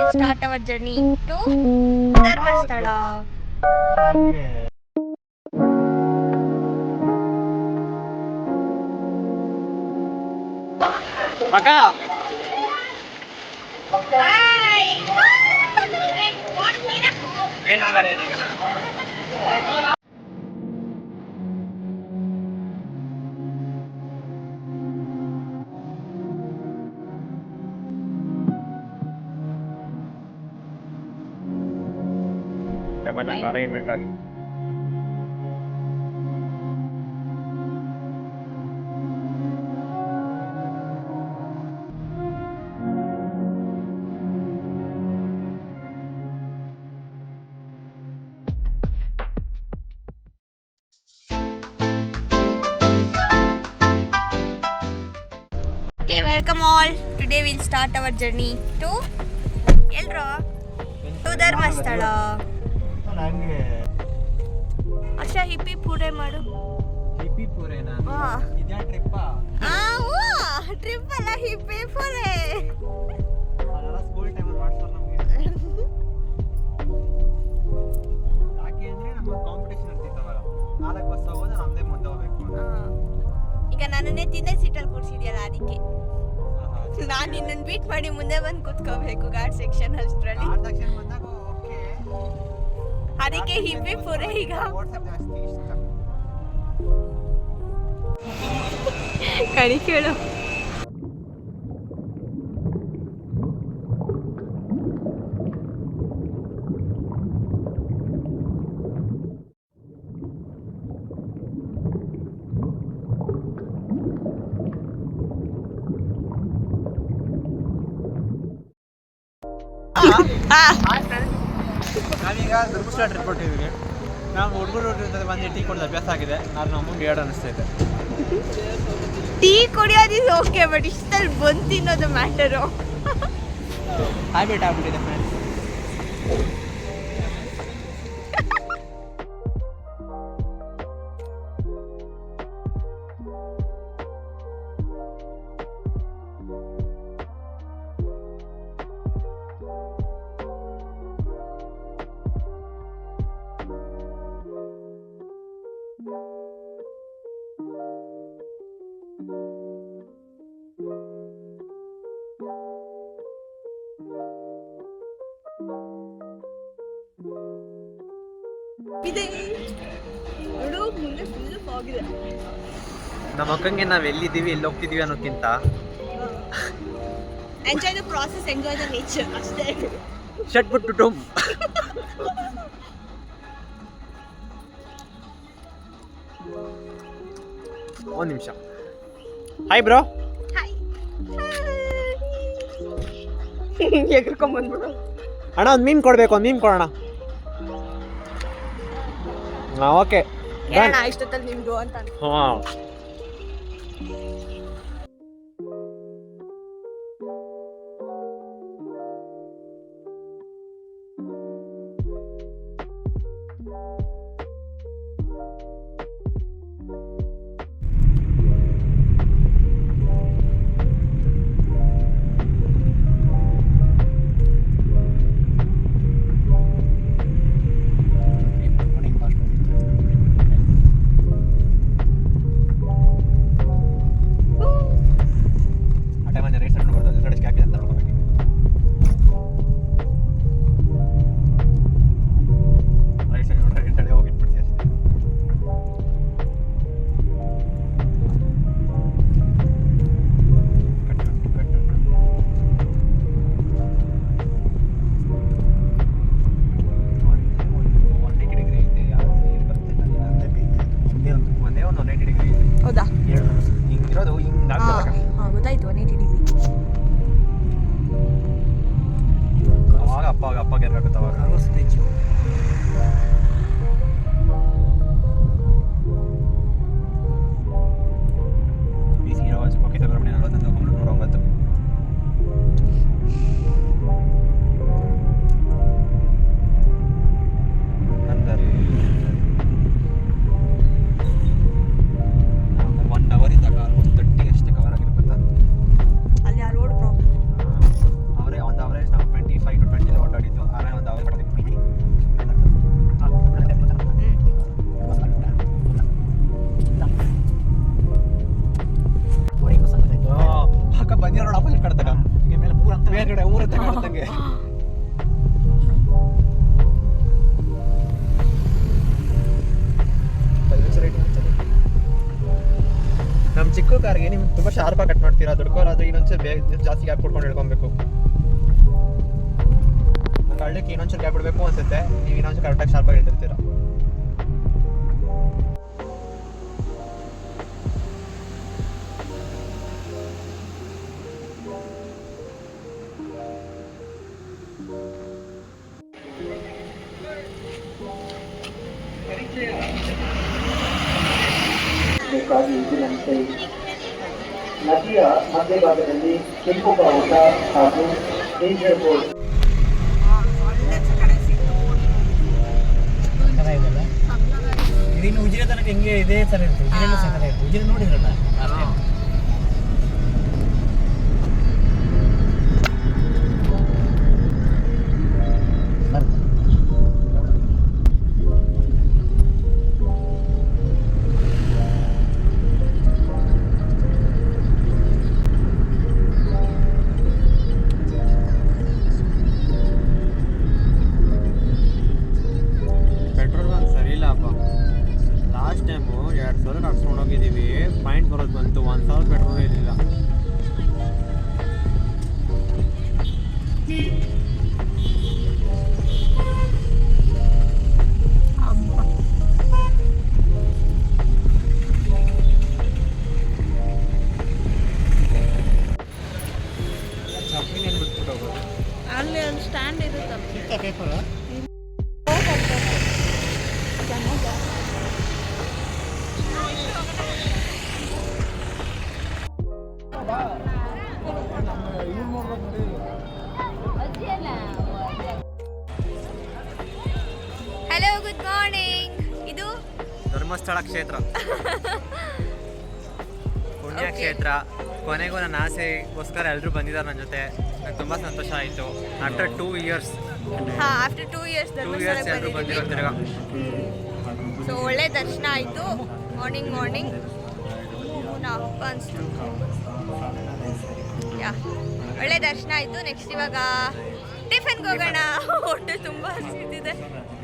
will start our journey to Dharmasthala. Maka. Banyak orang yang mereka. Okay, welcome all. Today we'll start our journey to Dharmasthala. Asha hippie pure ಮಾಡು. Hippie ಪೂರೇನಾ? ಇದ್ಯಾ trip? Trip ಅಲ್ಲ hippie ಪೂರೆ. ಅದೆಲ್ಲ school ಟೈಮಲ್ಲಿ ಮಾಡ್ತಾರೆ ನಮಗೆ. ಯಾಕೆ ಅಂದ್ರೆ ನಮ್ಮ ಕಾಂಪಿಟೇಷನ್ ಇರ್ತಿತ್ತು ಅವಾಗ. 4 ಬಸ್ ಹೋಗೋದು ನಮ್ಮದೇ ಮುಂದೆ ಹೋಗ್ಬೇಕು. ಈಗ ನನ್ನನ್ನೇ ತಿಂದೆ ಸೀಟಲ್ಲಿ ಕೂರಿಸಿದ್ಯಲ್ಲ ಅದಕ್ಕೆ ನಾನು ನಿನ್ನನ್ನು ಬೀಟ್ ಮಾಡಿ ಮುಂದೆ ಬಂದು ಕೂತ್ಕೋಬೇಕು ಗಾರ್ಡ್ ಸೆಕ್ಷನ್ ಅಷ್ಟರಲ್ಲಿ. ಗಾರ್ಡ್ ಸೆಕ್ಷನ್ ಬಂದಾಗ ಓಕೆ. ಅದಕ್ಕೆ ಹಿಪ್ಪಿ ಪೂರೆ ಈಗ ವಾಟ್ಸ್ಆಪ್ ಜಾಸ್ತಿ ಇಷ್ಟ. ಕಣಿ ಕೇಳು. ನಾವೀಗ ಧರ್ಮಸ್ಥಳ ಟ್ರಿಪ್ ಹೊಟ್ಟಿದ್ದೀವಿ. ನಾವು ಹುಡುಗರು ಜೊತೆ ಬಂದು ಟೀ ಕೊಡೋದು ಅಭ್ಯಾಸ ಆಗಿದೆ. ನಾನು ನಮಗೆ ಎರಡು ಅನಿಸ್ತೈತೆ. ಟೀ ಕುಡಿಯೋದು ಇಸ್ ಓಕೆ, ಬಟ್ ಇಷ್ಟಲ್ಲಿ ಬಂದು ತಿನ್ನೋದು ಮ್ಯಾಟರು. ಹ್ಯಾಬಿಟ್ ಆಗ್ಬಿಟ್ಟಿದೆ ಫ್ರೆಂಡ್ಸ್. ಇದೆ ನೋಡು, ಮುಂದೆ ಫುಲ್ ಫಾಗ್ ಇದೆ. ನಮ್ಮ ಅಕ್ಕಂಗೆ ನಾವು ಎಲ್ಲಿದ್ದೀವಿ ಎಲ್ಲಿ ಹೋಗ್ತಿದ್ದೀವಿ ಅನ್ನೋಕ್ಕಿಂತ enjoy the process, enjoy the nature ಅಷ್ಟೇ. ಶಟ್ ಬಿಟ್ಟು ಟುಮ್. ಒಂದು ನಿಮಿಷ. Hi bro. ಹಾಯ್ ಎಗ್ರಕೊಂಬಂದ್ಬಿಡು. ಅಣ್ಣ ಒಂದು ಮೀನು ಕೊಡಬೇಕು, ಒಂದು ಮೀನು ಕೊಡೋಣ. ಹಾಂ ಓಕೆ. ಇಷ್ಟೊತ್ತಲ್ಲಿ ನಿಮ್ದು ಅಂತ. ಹಾಂ ಹೌದಾ? ಹಿಂಗಿರೋದು ಹಿಂಗೆ ಗೊತ್ತಾಯ್ತು. 180 ಡಿಗ್ರಿ. ಅವಾಗ ಅಪ್ಪಾಗ ಇರಬೇಕು ಅವಾಗ. ಓಕೆ ಸುಬ್ರಹ್ಮಣ್ಯ 41 ಅಂದರೆ 1 ಅವರ್ ಇದ್ದಾಗ ಆಲ್ಮೋಸ್ಟ್ 30 ಅಷ್ಟೇ ಕವರ್ ಆಗಿರ್ಬೇಕು. ಅಲ್ಲಿ ಆ ರೋಡ್ ಪ್ರಾಬ್ಲಮ್. ಅವರೇ ಆನ್ ದ ಅವರೇಜ್ ನಾವು 25 to ಹಂಗೆ. ನಮ್ಮ ಚಿಕ್ಕ ಕಾರ್ಗೆ ನೀವು ತುಂಬ ಶಾರ್ಪಾಗಿ ಕಟ್ ಮಾಡ್ತೀರಾ, ದೊಡ್ಡಕೋರಾದ್ರೆ ಇನ್ನೊಂದ್ಸರಿ ಬೇಗ ಜಾಸ್ತಿ ಗ್ಯಾಪ್ ಕೊಡ್ಕೊಂಡು ಹೇಳ್ಕೊಬೇಕು. ಹಳ್ಳಕ್ಕೆ ಇನ್ನೊಂದ್ಸರಿ ಗ್ಯಾಪ್ ಬಿಡಬೇಕು ಅನ್ಸುತ್ತೆ, ನೀವು ಇನ್ನೊಂದ್ಸರಿ ಕರೆಕ್ಟಾಗಿ ಶಾರ್ಪಾಗಿ ಹೇಳ್ತಿರ್ತೀರಾ. ನದಿಯ ಮಧ್ಯಭಾಗದಲ್ಲಿ ಕೆಂಪು ಬಾವುಟ ಹಾಗೂ ಡೇಂಜರ್ ಬೋರ್ಡ್ ಇನ್ನು ಉಜಿರೆ ತನಕ ಹಿಂಗೆ ಇದೇ ಥರ ಇರುತ್ತೆ. ಉಜಿರೆಲ್ಲೂ ಸಕ್ಕರೆ ಇರುತ್ತೆ. ಉಜಿರೆ ನೋಡಿದ್ರಲ್ಲ ಪೆಟ್ರೋಲ್ ಬಂಕ್ ಸರಿ ಇಲ್ಲಪ್ಪ. ಲಾಸ್ಟ್ ಟೈಮು 2,000 ಹಾಕ್ಸ್ಕೊಂಡು ಹೋಗಿದ್ದೀವಿ, ಪಾಯಿಂಟ್ ಬರೋದು ಬಂತು, 1,000 ಪೆಟ್ರೋಲ್ ಇರಲಿಲ್ಲ. ಚಪ್ಪಿನೇನು ಬಿಟ್ಬಿಟ್ಟು ಹೋಗೋದು. ಅಲ್ಲಿ ಒಂದು ಸ್ಟ್ಯಾಂಡ್ ಇರುತ್ತೆ. Paper hello, good morning. ಇದು ಧರ್ಮಸ್ಥಳ ಕ್ಷೇತ್ರ, ಪುಣ್ಯಕ್ಷೇತ್ರ. ಕೊನೆಗೂ ನನ್ನ ಆಸೆಗೋಸ್ಕರ ಎಲ್ಲರೂ ಬಂದಿದ್ದಾರೆ ನನ್ನ ಜೊತೆ. ನಂಗೆ ತುಂಬ ಸಂತೋಷ ಆಯಿತು. After 2 years after 2 years 2 years ಎಲ್ಲರೂ ಬಂದಿರೋ ತಿರ್ಗಾ. ಸೊ ಒಳ್ಳೆ ದರ್ಶನ ಆಯಿತು. ಮಾರ್ನಿಂಗ್ ಹಬ್ಬ ಅನಿಸ್ತು. ಒಳ್ಳೆ ದರ್ಶನ ಆಯಿತು. ನೆಕ್ಸ್ಟ್ ಇವಾಗ ಟಿಫನ್ಗೆ ಹೋಗೋಣ. ಹೊಟ್ಟೆ ತುಂಬ ಹಸಿತಿದೆ.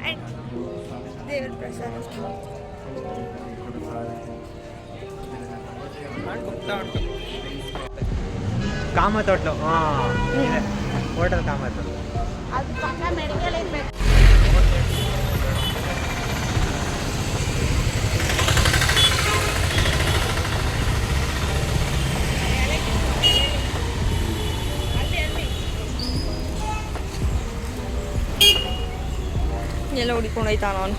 ಆ್ಯಂಡ್ ದೇವ್ರ ಪ್ರಸಾದ ಕಾಮತ್ ಹೋಟ್ಲು. ಹಾಂ, ಇದೆ ಹೋಟೆಲ್ ಕಾಮತ್. ಅದು ಪಕ್ಕ ಮೆಡಿಕಲ್ ಇರಬೇಕು. ಎಲ್ಲ ಹುಡ್ಕೊಂಡು ಹೋಯ್ತಾನ ಅವನು.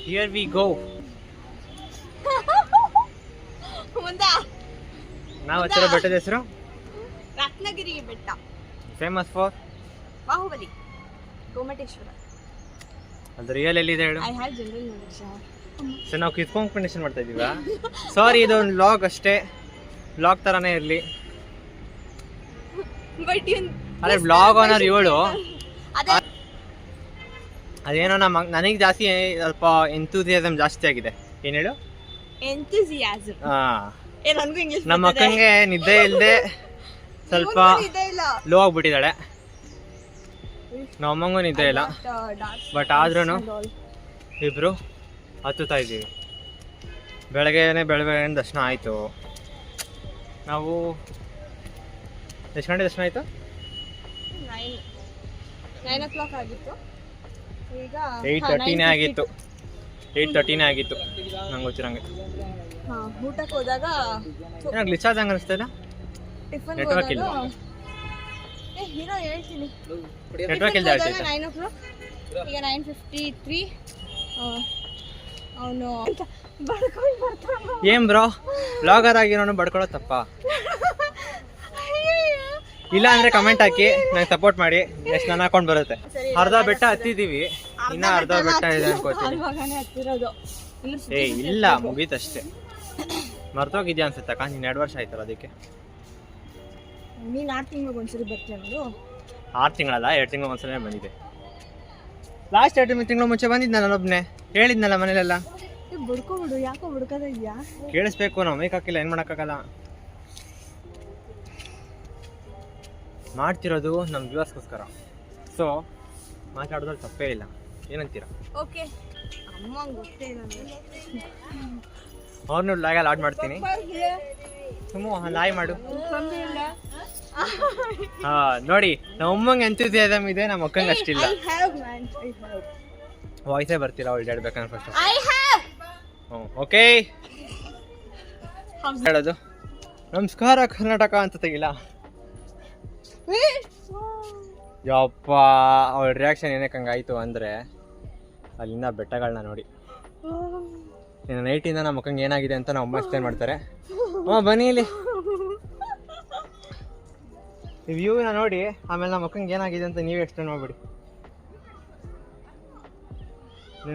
Here we go. ಮುಂದಾ ನಾವು ಹತ್ತಿರ ಬೆಟ್ಟದ ಹೆಸರು ರತ್ನಗಿರಿ ಬೆಟ್ಟ, ಫೇಮಸ್ ಫಾರ್ ಬಾಹುಬಲಿ, ಗೋಮಟೇಶ್ವರ. ಅದು ರಿಯಲ್ ಎಲ್ಲಿದೆ ಹೇಳು. I have general knowledge. So ನಾವು ಕ್ವಿಜ್ ಕಾಂಪಿಟೇಷನ್ ಮಾಡ್ತಾ ಇದ್ದೀವಾ? ಸಾರಿ, ಇದೊಂದು ವ್ಲಾಗ್ ಅಷ್ಟೇ, ವ್ಲಾಗ್ ಥರನೇ ಇರಲಿ. ಬಟ್ ಅದೇ ವ್ಲಾಗ್ ಓನರ್ ಇವಳು. ಅದೇನೋ ನನಗೆ ಜಾಸ್ತಿ ಸ್ವಲ್ಪ ಎಂತೂಸಿಯಾಸಮ್ ಜಾಸ್ತಿ ಆಗಿದೆ. ಏನು ಹೇಳು? ಎಂತೂಸಿಯಾಸಮ್. ಹಾಂ, ನನಗೂ ಇಂಗ್ಲಿಷ್ ನಮ್ಮ ಅಕ್ಕಂಗೆ ನಿದ್ದೆ ಇಲ್ಲದೆ ಸ್ವಲ್ಪ ಲೋ ಆಗ್ಬಿಟ್ಟಿದ್ದಾಳೆ. ನಮ್ಮ ಅಮ್ಮಂಗೂ ನಿದ್ದೆ ಇಲ್ಲ. ಬಟ್ ಆದ್ರೂ ಇಬ್ಬರು ಹತ್ತುತ್ತಾ ಇದ್ದೀವಿ. ಬೆಳಗ್ಗೆನೇ ಬೆಳಗ್ಗೆ ದರ್ಶನ ಆಯಿತು. ನಾವು ಎಷ್ಟು ಗಂಟೆ ದರ್ಶನ ಆಯಿತು? 9 o'clock ಆಗಿತ್ತು. ಈಗ 8:30 ಆಗಿತ್ತು. 8:30 ಆಗಿತ್ತು ನಂಗೆ ಗೊತ್ತಿರಂಗೆ. ಊಟಕ್ಕೆ ಹೋದಾಗ ಗ್ಲಿಚ್ ಆದಂಗೆ ಅನಿಸ್ತಾ ಇಲ್ಲ. ಟಿಫನ್ ನೆಟ್ವರ್ಕ್ ಇಲ್ಲ. ಹೀರೋ ಹೇಳ್ತೀನಿ ನೆಟ್ವರ್ಕ್ ಇಲ್ದೆ ಹೇಳ್ತೈತೆ 9 o'clock ಈಗ 9:53 ಅವನು ಬಡ್ಕೊಂಡು ಬರ್ತಾನ ಏನ್ ಬ್ರೋ ಬ್ಲಾಗರ್ ಆಗಿರೋನು ಬಡ್ಕೊಳ್ಳೋ ತಪ್ಪ ಇಲ್ಲ ಅಂದ್ರೆ ಕಮೆಂಟ್ ಹಾಕಿ ನಂಗೆ ಸಪೋರ್ಟ್ ಮಾಡಿ ನೆಕ್ಸ್ಟ್ ನನ್ನ ಅಕೌಂಟ್ ಬರುತ್ತೆ ಅರ್ಧ ಬೆಟ್ಟ ಹತ್ತಿದೀವಿ ಇನ್ನ ಅರ್ಧ ಬೆಟ್ಟ ಇದೆ ಅನ್ಕೋತೀನಿ ಇವಾಗನೇ ಹತ್ತಿರೋದು ಏ ಇಲ್ಲ ಮುಗೀತಷ್ಟೇ ಮರ್ತೋಗಿದ್ಯಾ ಅನ್ಸುತ್ತಕ್ಕ ನೀನು 2 ವರ್ಷ ಆಯ್ತಲ್ಲ ಅದಕ್ಕೆ ನೀನು 6 ತಿಂಗಳಿಗೆ ಒಂದ್ಸರಿ ಬರ್ತೀಯ ನೋಡು 6 ತಿಂಗಳಲ್ಲ 2 ತಿಂಗಳು ಒಂದ್ಸಲ ಬಂದಿದೆ ಲಾಸ್ಟ್ 2 ತಿಂಗಳು ಮುಂಚೆ ಬಂದಿದ್ನಲ್ಲ ನಾನೊಬ್ಬನೇ ಹೇಳಿದ್ನಲ್ಲ ಮನೇಲೆಲ್ಲ ಬಡ್ಕೊಬಿಡು ಯಾಕೋ ಬಡ್ಕೋದ ಇದೆಯಾ ಕೇಳಿಸ್ಬೇಕು ನಾವು ಮೇಕ್ ಹಾಕಿಲ್ಲ ಏನು ಮಾಡೋಕ್ಕಾಗಲ್ಲ ಮಾಡ್ತಿರೋದು ನಮ್ಮ ವ್ಯೂವರ್ಸ್ಗೋಸ್ಕರ ಸೊ ಮಾತಾಡೋದ್ರಲ್ಲಿ ತಪ್ಪೇ ಇಲ್ಲ ಏನಂತೀರಾ ಓಕೆ ಅಮ್ಮ ಗೊತ್ತೇ ನನಗೆ ಅವ್ರನ್ನೂ ಲಾಗಲ್ಲಿ ಆಡ್ ಮಾಡ್ತೀನಿ ಲಾಯ್ ಮಾಡು ಹಾ ನೋಡಿ ನಮ್ಮ ಅಮ್ಮಂಗೆ ಎಂತೂಸಿಯಾಸಮ್ ಇದೆ ನಮ್ಮ ಅಕ್ಕಂಗೆ ಅಷ್ಟಿಲ್ಲ ವಾಯ್ಸೇ ಬರ್ತಿಲ್ಲ ಅವಳು ಹೇಳ್ಬೇಕಂದ್ರೆ ಫಸ್ಟ್ ಓಕೆ ಹೇಳೋದು ನಮಸ್ಕಾರ ಕರ್ನಾಟಕ ಅಂತ ತೆಗಿಲ್ಲ ಯಪ್ಪ ಅವಳ ರಿಯಾಕ್ಷನ್ ಏನಕ್ಕೆ ಹಂಗಾಯ್ತು ಅಂದರೆ ಅಲ್ಲಿಂದ ಬೆಟ್ಟಗಳನ್ನ ನೋಡಿ ಇನ್ನು ನೈಟಿಂದ ನಮ್ಮ ಮಕ್ಕಂಗೆ ಏನಾಗಿದೆ ಅಂತ ನಾವು ಅಮ್ಮ ಎಕ್ಸ್ಪ್ಲೇನ್ ಮಾಡ್ತಾರೆ ಬನ್ನಿ ಇಲ್ಲಿ ವ್ಯೂನ ನೋಡಿ ಆಮೇಲೆ ನಮ್ಮ ಮಕ್ಕಂಗೆ ಏನಾಗಿದೆ ಅಂತ ನೀವೇ ಎಕ್ಸ್ಪ್ಲೇನ್ ಮಾಡ್ಬಿಡಿ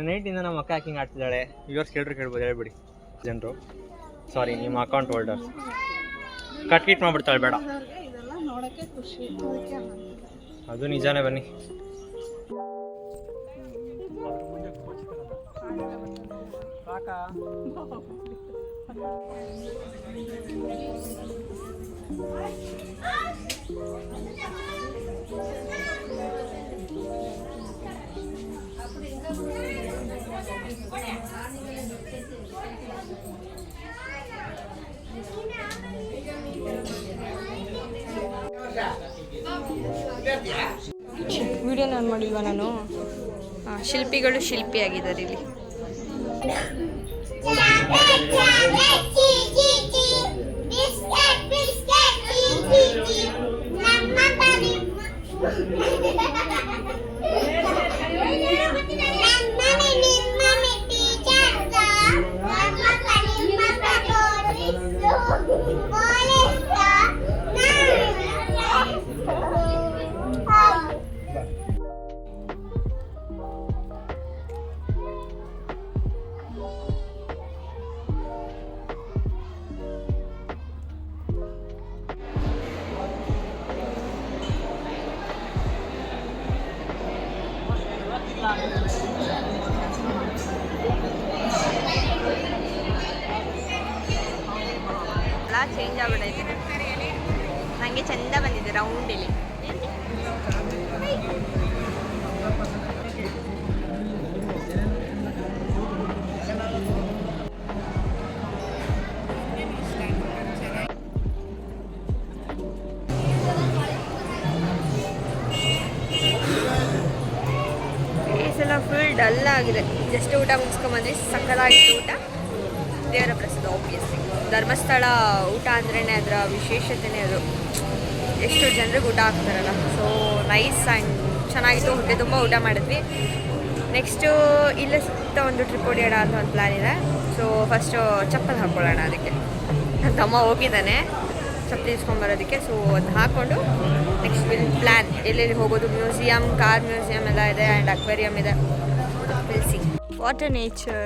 ನೈಟಿಂದ ನಮ್ಮ ಅಕ್ಕ ಹ್ಯಾಕಿಂಗ್ ಆಡ್ತಿದ್ದಾಳೆ ವ್ಯೂವರ್ಸ್ ಕೇಳ್ಬೋದು ಹೇಳ್ಬಿಡಿ ಜನರು ಸಾರಿ ನಿಮ್ಮ ಅಕೌಂಟ್ ಹೋಲ್ಡರ್ ಕಟ್ ಮಾಡ್ಬಿಡ್ತಾಳೆ ಬೇಡ ಅದು ನಿಜಾನೇ ಬನ್ನಿ ವಿಡಿಯೋ ನಾನು ಮಾಡಿಲ್ವಾ ನಾನು ಶಿಲ್ಪಿಗಳು ಶಿಲ್ಪಿಯಾಗಿದ್ದಾರೆ ಇಲ್ಲಿ ಚೇಂಜ್ ಆಗ್ಬಿಟ್ಟೈತೆ ನನಗೆ ಚಂದ ಬಂದಿದೆ ರೌಂಡಲ್ಲಿ ಫುಲ್ ಡಲ್ ಆಗಿದೆ ಜಸ್ಟ್ ಊಟ ಮುಗಿಸ್ಕೊಂಬಂದ್ರಿ ಸಕ್ಕತ್ತಾಗಿತ್ತು ಊಟ ದೇವರ ಪ್ರಸಾದ ಆಬ್ವಿಯಸ್ಲಿ ಧರ್ಮಸ್ಥಳ ಊಟ ಅಂದ್ರೇ ಅದರ ವಿಶೇಷತೆನೇ ಅದು ಎಷ್ಟು ಜನರಿಗೆ ಊಟ ಹಾಕ್ತಾರಲ್ಲ ಸೊ ನೈಸ್ ಆ್ಯಂಡ್ ಚೆನ್ನಾಗಿತ್ತು ಹೊಟ್ಟೆ ತುಂಬ ಊಟ ಮಾಡಿದ್ವಿ ನೆಕ್ಸ್ಟು ಇಲ್ಲೇ ಸುತ್ತ ಒಂದು ಟ್ರಿಪ್ ಹೊಡಿಯೋಣ ಅಂತ ಒಂದು ಪ್ಲ್ಯಾನ್ ಇದೆ ಸೊ ಫಸ್ಟು ಚಪ್ಪಲ್ ಹಾಕ್ಕೊಳ್ಳೋಣ ಅದಕ್ಕೆ ನನ್ನ ತಮ್ಮ ಹೋಗಿದ್ದಾನೆ ಚಪ್ಪಲಿ ಇಸ್ಕೊಂಬರೋದಕ್ಕೆ ಸೊ ಅದು ಹಾಕ್ಕೊಂಡು ನೆಕ್ಸ್ಟ್ ವಿಲ್ ಪ್ಲ್ಯಾನ್ ಎಲ್ಲೆಲ್ಲಿ ಹೋಗೋದು ಮ್ಯೂಸಿಯಮ್ ಕಾರ್ ಮ್ಯೂಸಿಯಮ್ ಎಲ್ಲ ಇದೆ ಆ್ಯಂಡ್ ಅಕ್ವೇರಿಯಮ್ ಇದೆ will see what A nature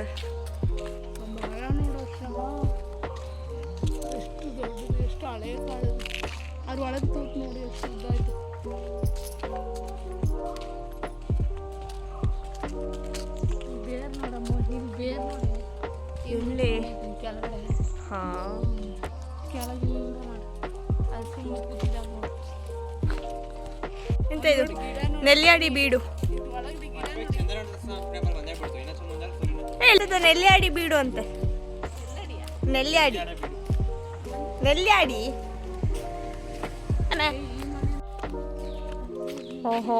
ಅದ್ರ ಒಳಗೆ ತೂತು ನೋಡಿ ಎಷ್ಟು ಇದ್ದಾಯ್ತು ಬೇರ್ ನೋಡಮ್ಮ ಇಲ್ಲಿ ಬೇರ್ ನೋಡಿ ಎಲ್ಲಿ ಕೆಳಗಡೆ ಹಾಂ ಕೆಳಗಿನಿಂದ ಅದು ಸಿಂಗ್ ಕೂತಿದ್ದಾಗ ಎಂತ ಇದು ನೆಲ್ಯಾಡಿ ಬೀಡು ಹೇಳಿದ ನೆಲ್ಯಾಡಿ ಬೀಡು ಅಂತೆ ನೆಲ್ಯಾಡಿ ನೆಲ್ಯಾಡಿ ಓಹೋ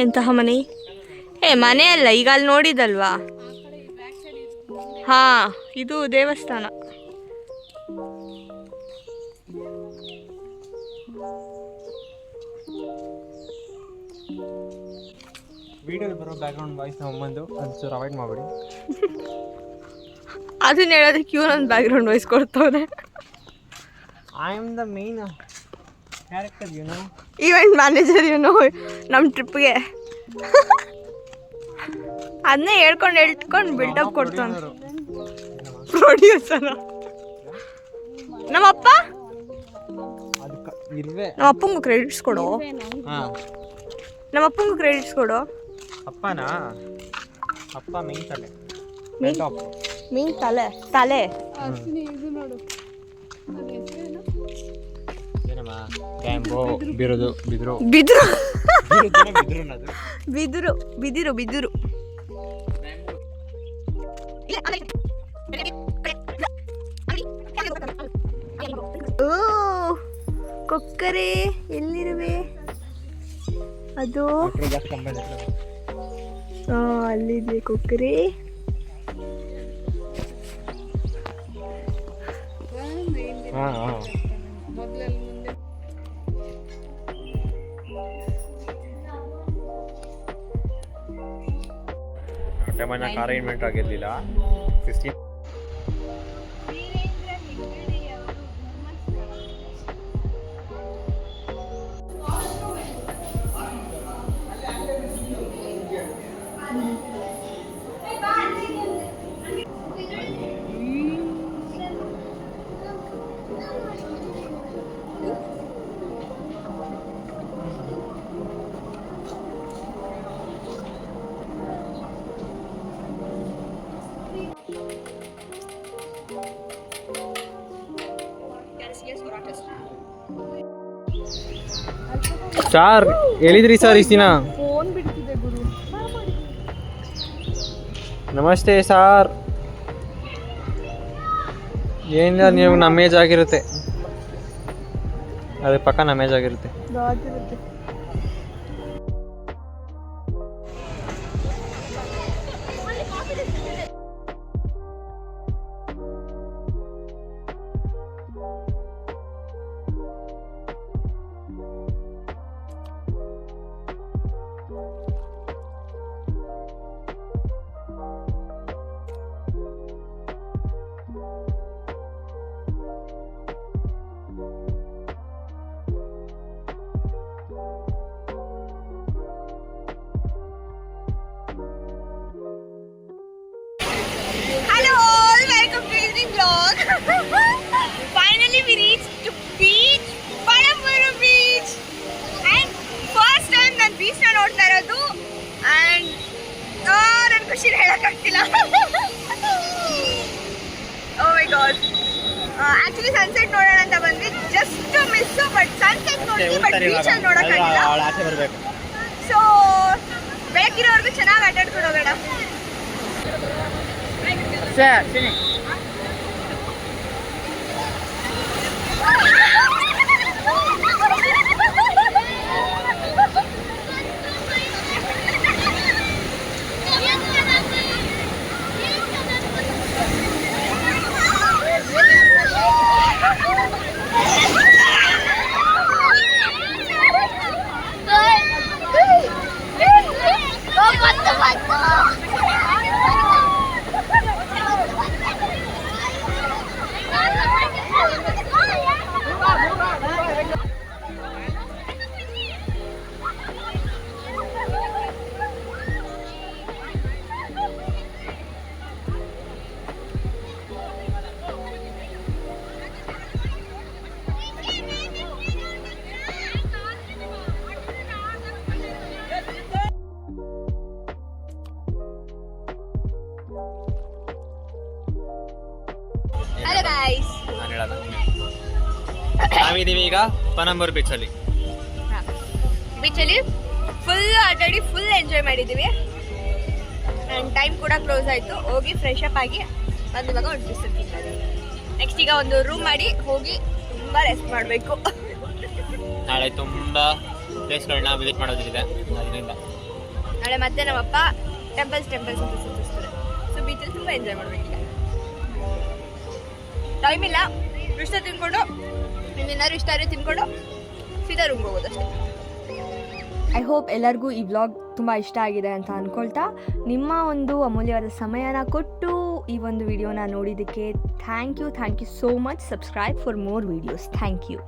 ಎಂತಹ ಮನೆ ಮನೆ ಅಲ್ಲ ಈಗ ಅಲ್ಲಿ ನೋಡಿದಲ್ವಾ ಹಾ ಇದು ದೇವಸ್ಥಾನ ವಿಡಿಯೋಲಿ ಬರೋ ಬ್ಯಾಕ್ಗ್ರೌಂಡ್ ವಾಯ್ಸ್ ನಮ್ಮಂದು ಒಂಚೂರು ಅವಾಯ್ಡ್ ಮಾಡಬೇಡಿ. ಅದನ್ನ ಹೇಳೋದಕ್ಕೆ ಇವನೊಂದು ಬ್ಯಾಕ್ಗ್ರೌಂಡ್ ವಾಯ್ಸ್ ಕೊಡ್ತವ್ರೆ. I am the main character you know. Event manager ಇವನು ನಮ್ಮ ಟ್ರಿಪ್ಗೆ. ಅದನ್ನೇ ಹೇಳ್ಕೊಂಡು ಬಿಲ್ಡಪ್ ಕೊಡ್ತಾನೆ. ಪ್ರೊಡ್ಯೂಸರ್ ನಮ್ಮಪ್ಪ. ಅದಕ್ಕೆ ಇರುವೆ. ನಮ್ಮಪ್ಪಂಗೂ ಕ್ರೆಡಿಟ್ಸ್ ಕೊಡು. ಹಾಂ, ನಮ್ಮಪ್ಪಂಗೂ ಕ್ರೆಡಿಟ್ಸ್ ಕೊಡು. ಅಪ್ಪನಾ? ಅಪ್ಪ ಮೇನ್ ತಲೆ. ಮೀನ್ ತಲೆ ಅಶ್ವಿನಿ ಇದು ನೋಡು ಅದ್ರ ಹೆಸರೇನು? ಏನಮ್ಮ? ಡ್ಯಾಂಬೋ ಬಿರುದು ಬಿದ್ರು ಬಿದಿರು ಬಿದ್ರು ಬಿದಿರು ಬಿದಿರು. ಓ ಕೊಕ್ಕರೆ ಎಲ್ಲಿರುವೆ? ಅದು ಅಲ್ಲಿದೆ ಕೊಕ್ಕರೆ. ಹಾಂ ಹಾಂ. ಮೊದಲಲ್ಲಿ ಮುಂದೆ ಟೈಮನ್ನ ಕಾರ್ ಇನ್ವೆಂಟ್ ಆಗಿರಲಿಲ್ಲ. 16 ಸಾರ್ ಹೇಳಿದ್ರಿ ಸರ್ ಇಷ್ಟು ದಿನ. ಫೋನ್ ಬಿಡ್ತಿದೆ ಗುರು. ನಮಸ್ತೆ ಸಾರ್. ಏನಿಲ್ಲ, ನೀವು ನಮ್ಮ ಏಜ್ ಆಗಿರುತ್ತೆ. ಅದೇ ಪಕ್ಕ ನಮ್ಮ ಏಜ್ ಆಗಿರುತ್ತೆ. ಗಾಜಿರುತ್ತೆ. Hello all, welcome to evening vlog. Finally we reached to beach, Palamburu beach. And first time ನಾನು beach ನ ನೋಡ್ತಾ ಇರೋದು. And ನನ್ನ ಖುಷಿ ಹೇಳಕ್ಕಾಗ್ತಿಲ್ಲ. Oh my god. Actually sunset ನೋಡೋಣ ಅಂತ ಬಂದ್ವಿ. Just miss, but sunset ನೋಡಿದ್ವಿ, but beach ಅಲ್ಲಿ ನೋಡಕ್ಕಾಗಿಲ್ಲ. So ಬೆಳಗಿರೋವರೆಗೂ ಚೆನ್ನಾಗಿ ಆಟಾಡ್ಕೊಂಡು ಹೋಗೋಣ. ಸರ್ ಸರಿ. Hello guys. ನಾನು ಹೇಳಲ್ಲ. ನಾವಿದ್ದೀವಿ ಈಗ ಪನಂಬೂರು ಬೀಚಲ್ಲಿ. ಬೀಚಲ್ಲಿ ಫುಲ್ ಆಟಾಡಿ ಫುಲ್ ಎಂಜಾಯ್ ಮಾಡಿದ್ದೀವಿ. ಆ್ಯಂಡ್ ಟೈಮ್ ಕೂಡ ಕ್ಲೋಸ್ ಆಯಿತು. ಹೋಗಿ ಫ್ರೆಶ್ ಅಪ್ ಆಗಿ ಬಂದು ಇವಾಗ ಒಂದು ಡ್ರೆಸ್ ತಿಂತಾರೆ. ನೆಕ್ಸ್ಟ್ ಈಗ ಒಂದು ರೂಮ್ ಮಾಡಿ ಹೋಗಿ ತುಂಬ ರೆಸ್ಟ್ ಮಾಡಬೇಕು. ನಾಳೆ ತುಂಬ ಪ್ಲೇಸ್ಗಳನ್ನ ವಿಸಿಟ್ ಮಾಡೋದಿದೆ ಅದರಿಂದ. ನಾಳೆ ಮತ್ತೆ ನಮ್ಮಪ್ಪ ಟೆಂಪಲ್ಸ್ ಅಂತ ಸುತ್ತಿಸ್ತಾರೆ. ಸೊ ಬೀಚಲ್ಲಿ ತುಂಬ ಎಂಜಾಯ್ ಮಾಡಬೇಕೀಗ. ಟೈಮ್ ಇಲ್ಲ, ಇಷ್ಟ ತಿನ್ಕೊಂಡು ಇನ್ನೇನಾದ್ರು ಇಷ್ಟ ಆದರೆ ತಿನ್ಕೊಂಡು ಸೀದಾ ರೂಮ್ಗೆ ಹೋಗೋದು ಅಷ್ಟೇ. ಐ ಹೋಪ್ ಎಲ್ಲರಿಗೂ ಈ ವ್ಲಾಗ್ ತುಂಬ ಇಷ್ಟ ಆಗಿದೆ ಅಂತ ಅಂದ್ಕೊಳ್ತಾ, ನಿಮ್ಮ ಒಂದು ಅಮೂಲ್ಯವಾದ ಸಮಯನ ಕೊಟ್ಟು ಈ ಒಂದು ವಿಡಿಯೋನ ನೋಡಿದ್ದಕ್ಕೆ thank you so much. Subscribe for more videos. Thank you.